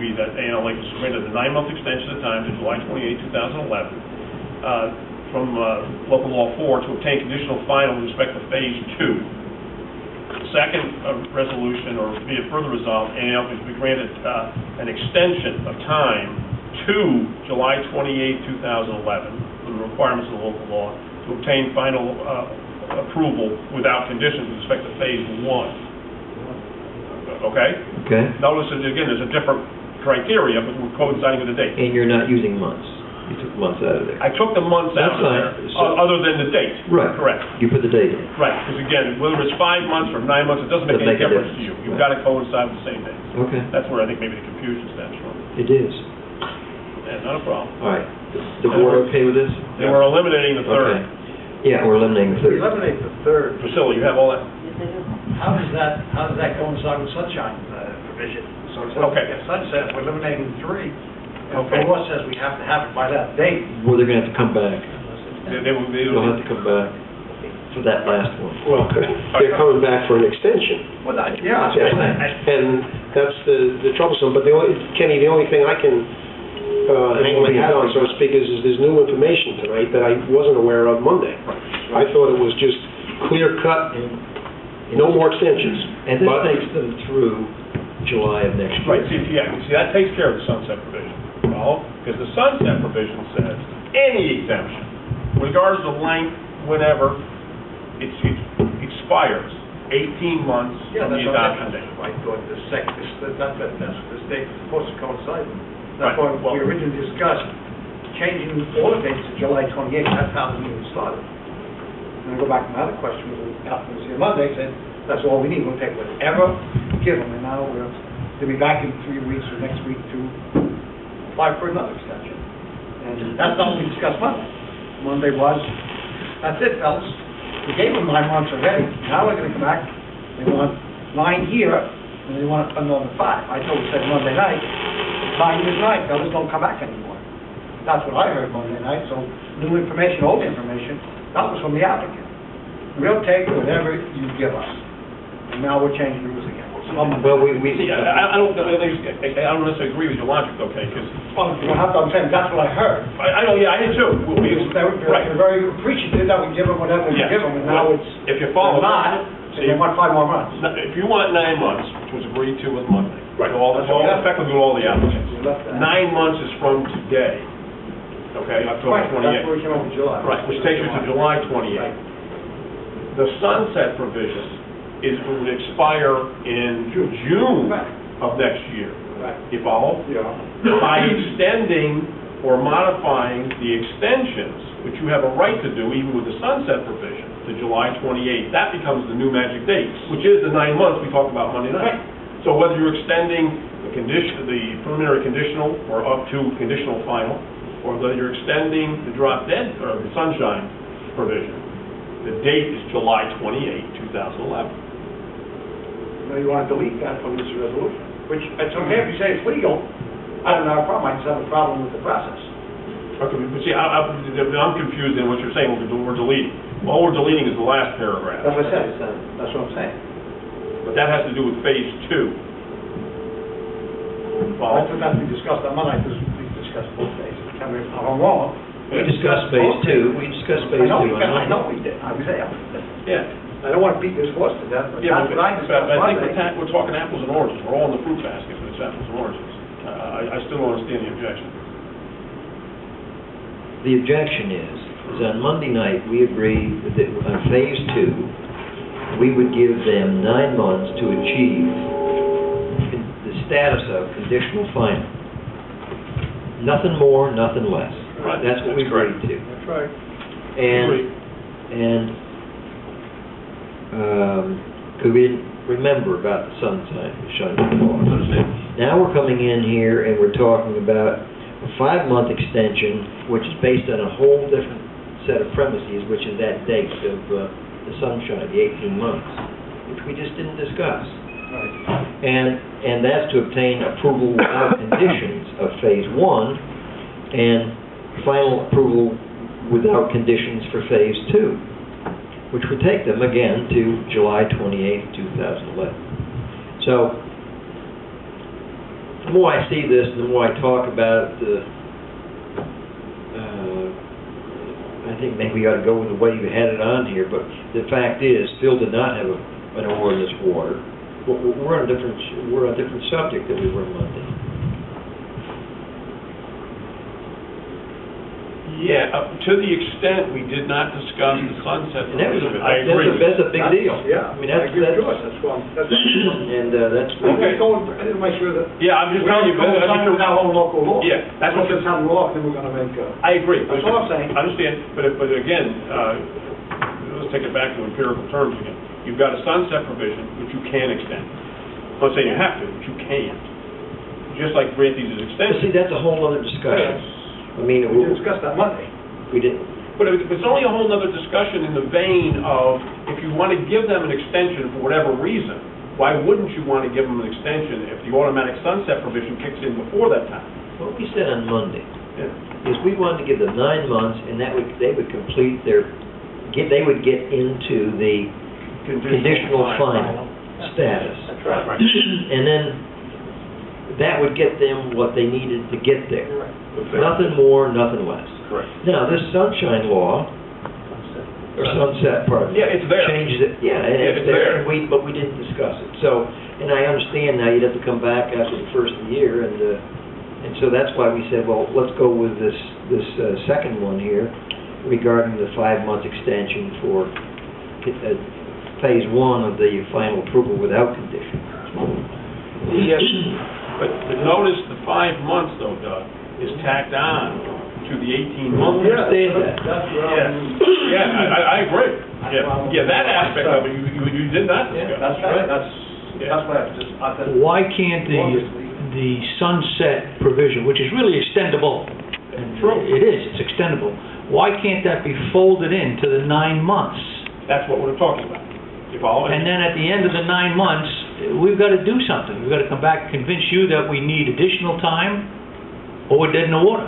would be that A&L Lake was granted a 9-month extension of time to July 28, 2011, from local law 4 to obtain conditional final with respect to phase 2. Second resolution, or be it further resolved, A&L is to be granted an extension of time to July 28, 2011, for the requirements of the local law, to obtain final approval without conditions with respect to phase 1. Okay? Okay. Notice that, again, there's a different criteria, but we're coinciding with the date. And you're not using months. You took months out of there. I took the months out of there, other than the date. Right. Correct. You put the date in. Right, because again, whether it's 5 months or 9 months, it doesn't make any difference to you. You've got to coincide with the same dates. Okay. That's where I think maybe the confusion stems from. It is. Yeah, not a problem. All right. The board okay with this? And we're eliminating the third. Okay. Yeah, we're eliminating the third. Eliminate the third. Priscilla, you have all that? How does that coincide with sunshine provision? So instead of sunset, we're eliminating 3. Okay. The law says we have to have it by that date. Well, they're going to have to come back. They'll have to come back for that last one. Well, they're coming back for an extension. Well, yeah. And that's the troublesome, but Kenny, the only thing I can hang my hat on, so to speak, is there's new information tonight that I wasn't aware of Monday. I thought it was just clear cut, no more extensions. And this takes them through July of next year. Right, see, that takes care of the sunset provision. Well, because the sunset provision says any exemption, regardless of length, whenever, it expires 18 months from the adoption date. I thought the date was supposed to coincide. Right. That's why we originally discussed changing all the dates to July 28th. That's how the meeting started. And I go back to my other question, after we see Monday, said that's all we need. We'll take whatever we give them, and now they'll be back in 3 weeks or next week to apply for another extension. And that's not what we discussed Monday. Monday was, that's it, fellas. We gave them 9 months already. Now we're going to come back. They want 9 here, and they want another 5. I told them, said Monday night, 9 is 9. Fellas, don't come back anymore. That's what I heard Monday night. So new information, old information, that was from the applicant. We'll take whatever you give us. And now we're changing the rules again. Well, I don't necessarily agree with your logic, okay, because... Well, you don't have to, I'm saying, that's what I heard. I know, yeah, I did too. They're very appreciative that we give them whatever we give them, and now it's... If you follow... not, so they want 5 more months. If you want 9 months, which was agreed to with Monday, right, effectively all the applicants, 9 months is from today, okay, October 28th. That's where we came up with July. Right, which takes you to July 28th. The sunset provision would expire in June of next year. You follow? Yeah. By extending or modifying the extensions, which you have a right to do even with the sunset provision, to July 28th, that becomes the new magic date, which is the 9 months we talked about Monday night. So whether you're extending the preliminary conditional or up to conditional final, or whether you're extending the drop dead or the sunshine provision, the date is July 28, 2011. No, you want to delete that from this resolution, which, it's okay if you say it's legal. I don't have a problem. I just have a problem with the process. Okay, but see, I'm confused in what you're saying. We're deleting. All we're deleting is the last paragraph. That's what I said. That's what I'm saying. But that has to do with phase 2. Well, I think that we discussed on Monday, because we discussed both phases. Tell me if I'm wrong. We discussed phase 2. We discussed phase 2. I know we did. I was there. Yeah. I don't want to beat this horse to death, but that's what I discussed Monday. I think we're talking apples and oranges. We're all in the fruit basket, but it's apples and oranges. I still don't understand the objection. The objection is on Monday night, we agreed that on phase 2, we would give them 9 months to achieve the status of conditional final. Nothing more, nothing less. Right. That's what we agreed to. That's right. And because we didn't remember about the sunshine clause. Now we're coming in here and we're talking about a 5-month extension, which is based on a whole different set of premises, which is that date of the sunshine, the 18 months, which we just didn't discuss. Right. And that's to obtain approval without conditions of phase 1 and final approval without conditions for phase 2. Which would take them again to July 28, 2011. So, the more I see this, the more I talk about it, I think maybe we ought to go with the way you had it on here, but the fact is, Phil did not have an ordinance for water. We're on a different subject than we were Monday. Yeah, to the extent we did not discuss the sunset And that was, provision, I agree. that's a big deal. Yeah, I mean, I agree with George, that's, that's and that's, okay, I didn't make sure that. Yeah, I'm just telling you. We're going to our own local law. Yeah, that's what Once it's on law, then we're going to make, I agree. That's all I'm saying. I understand, but again, let's take it back to empirical terms again. You've got a sunset provision, which you can extend. I'm not saying you have to, but you can. Just like grant these as but extensions. see, that's a whole other discussion. I mean, we didn't discuss that Monday. we didn't. But it's only a whole other discussion in the vein of, if you want to give them an extension for whatever reason, why wouldn't you want to give them an extension if the automatic sunset provision kicks in before that time? What we said on Monday Yeah. is we wanted to give them 9 months, and they would complete they would get into the conditional final status. That's right. And then that would get them what they needed to get there. Right. Nothing more, nothing less. Correct. Now, this sunshine law, or sunset part, Yeah, it's there. changes it, yeah, and Yeah, it's it's there. there, but we didn't discuss it. So, and I understand now you'd have to come back after the first of the year, and so that's why we said, well, let's go with this second one here regarding the 5-month extension for phase 1 of the final approval without condition. Yes, but notice the 5 months though, Doug, is tacked on to the 18 months. I understand that. That's Yeah, I agree. Yeah, that aspect of it, you did not discuss. That's right, that's why I thought. Why can't the sunset provision, which is really extendable, and True. it is, it's extendable, why can't that be folded into the 9 months? That's what we're talking about. You follow me? And then at the end of the 9 months, we've got to do something. We've got to come back and convince you that we need additional time, or we're dead in the water.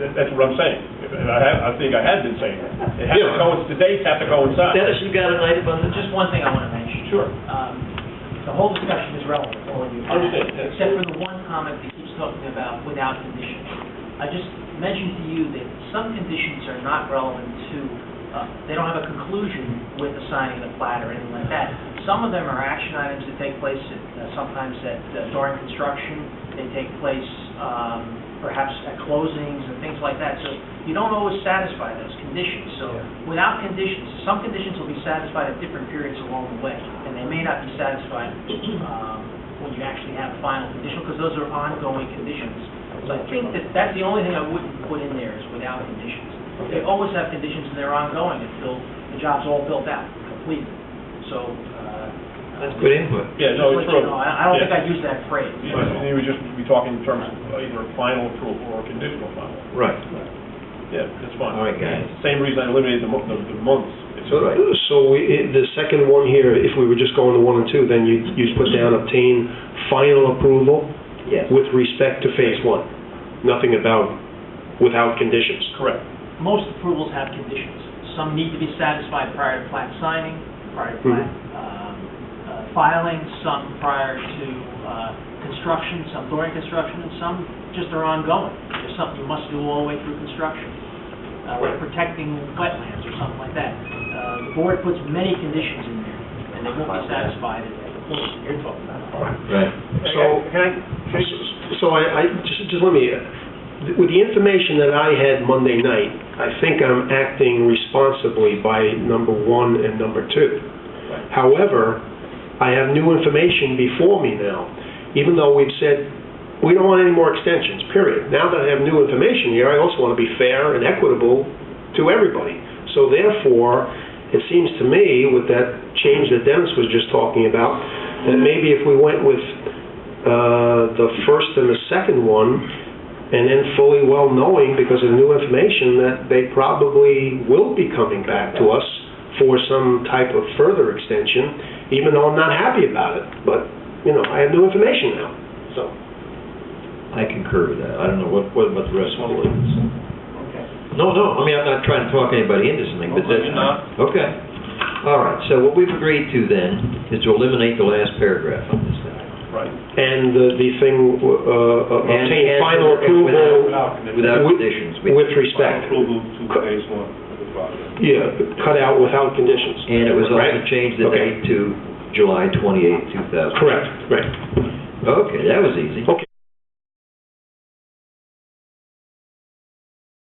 That's what I'm saying. I think I had been saying that. It has to the dates have to coincide. Dennis, you got an item on this? Just one thing I want to mention. Sure. The whole discussion is relevant, all of you. Understand. Except for the one comment that keeps talking about without conditions. I just mentioned to you that some conditions are not relevant to, they don't have a conclusion with the signing of the plat or anything like that. Some of them are action items that take place sometimes during construction. They take place perhaps at closings and things like that. So you don't always satisfy those conditions. So without conditions, some conditions will be satisfied at different periods along the way, and they may not be satisfied when you actually have final conditional, because those are ongoing conditions. So I think that's the only thing I wouldn't put in there is without conditions. They always have conditions and they're ongoing until the job's all built out, completed. So That's good input. Yeah, no, it's true. I don't think I'd use that phrase. You would just be talking in terms of either a final approval or a conditional final. Right. Yeah, that's fine. All right, guys. Same reason I eliminated the months. So the second one here, if we were just going to 1 and 2, then you put down obtain final approval Yes. with respect to phase 1. Nothing about without conditions. Correct. Most approvals have conditions. Some need to be satisfied prior to plat signing, prior to plat filing, some prior to construction, some during construction, and some just are ongoing. There's something you must do all the way through construction, like protecting wetlands or something like that. The board puts many conditions in there, and they won't be satisfied at the point you're talking about. Right. So I just let me, with the information that I had Monday night, I think I'm acting responsibly by number 1 and number 2. However, I have new information before me now, even though we've said we don't want any more extensions, period. Now that I have new information here, I also want to be fair and equitable to everybody. So therefore, it seems to me, with that change that Dennis was just talking about, that maybe if we went with the first and the second one, and then fully well knowing, because of new information, that they probably will be coming back to us for some type of further extension, even though I'm not happy about it. But, I have new information now, so. I concur with that. I don't know what the rest of the board is. Okay. No, I mean, I'm not trying to talk anybody into something, but that's... You're not. Okay. All right, so what we've agreed to then is to eliminate the last paragraph on this thing. Right. and the thing obtain final approval Without with- conditions. with respect. Approval to phase one of the project. Yeah, cut out without conditions. And it was also Right? changed the Okay. date to July 28, 2000. Correct, right. Okay, that was easy. Okay.